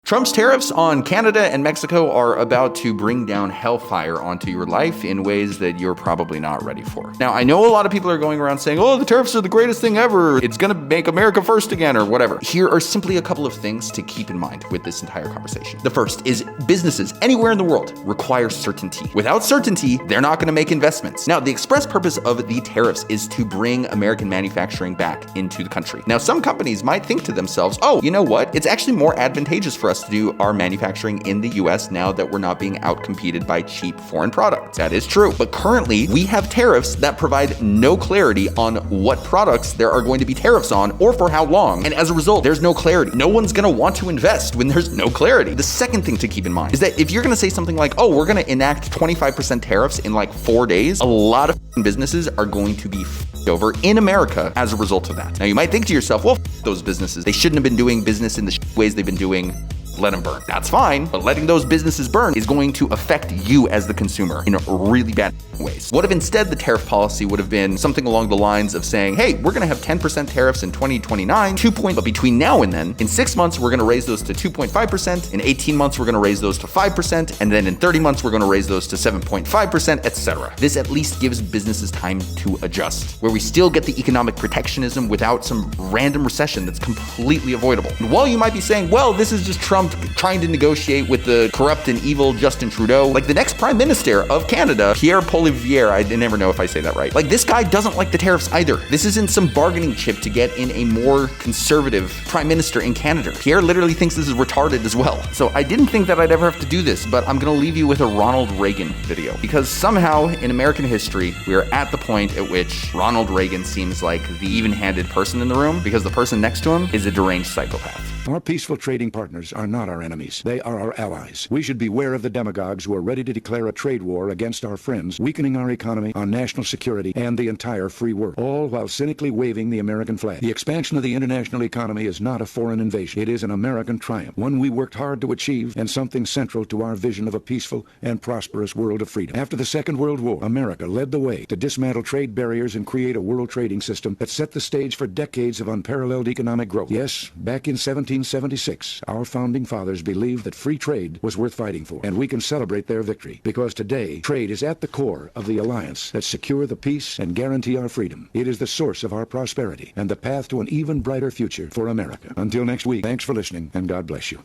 Trump's tariffs on Canada and Mexico are about to bring down hellfire onto your life in ways that you're probably not ready for. Now, I know a lot of people are going around saying, oh, the tariffs are the greatest thing ever. It's going to make America first again or whatever. Here are simply a couple of things to keep in mind with this entire conversation. The first is businesses anywhere in the world require certainty. Without certainty, they're not going to make investments. Now, the express purpose of the tariffs is to bring American manufacturing back into the country. Now, some companies might think to themselves, oh, you know what? It's actually more advantageous for us to do our manufacturing in the US now that we're not being outcompeted by cheap foreign products. That is true. But currently, we have tariffs that provide no clarity on what products there are going to be tariffs on or for how long. And as a result, there's no clarity. No one's going to want to invest when there's no clarity. The second thing to keep in mind is that if you're going to say something like, oh, we're going to enact 25% tariffs in like 4 days, a lot of businesses are going to be over in America as a result of that. Now, you might think to yourself, well, those businesses, they shouldn't have been doing business in the ways they've been doing. Let them burn. That's fine, but letting those businesses burn is going to affect you as the consumer in really bad ways. What if instead the tariff policy would have been something along the lines of saying, hey, we're going to have 10% tariffs in 2029, but between now and then, in 6 months, we're going to raise those to 2.5%, in 18 months, we're going to raise those to 5%, and then in 30 months, we're going to raise those to 7.5%, etc. This at least gives businesses time to adjust, where we still get the economic protectionism without some random recession that's completely avoidable. And while you might be saying, well, this is just Trump trying to negotiate with the corrupt and evil Justin Trudeau, like the next prime minister of Canada, Pierre Poilievre, I never know if I say that right. Like this guy doesn't like the tariffs either. This isn't some bargaining chip to get in a more conservative prime minister in Canada. Pierre literally thinks this is retarded as well. So I didn't think that I'd ever have to do this, but I'm going to leave you with a Ronald Reagan video because somehow in American history, we are at the point at which Ronald Reagan seems like the even-handed person in the room because the person next to him is a deranged psychopath. Our peaceful trading partners are not our enemies. They are our allies. We should beware of the demagogues who are ready to declare a trade war against our friends, weakening our economy, our national security, and the entire free world, all while cynically waving the American flag. The expansion of the international economy is not a foreign invasion. It is an American triumph, one we worked hard to achieve, and something central to our vision of a peaceful and prosperous world of freedom. After the Second World War, America led the way to dismantle trade barriers and create a world trading system that set the stage for decades of unparalleled economic growth. Yes, back in 1776, our founding fathers believed that free trade was worth fighting for, and we can celebrate their victory, because today, trade is at the core of the alliance that secure the peace and guarantee our freedom. It is the source of our prosperity and the path to an even brighter future for America. Until next week, thanks for listening, and God bless you.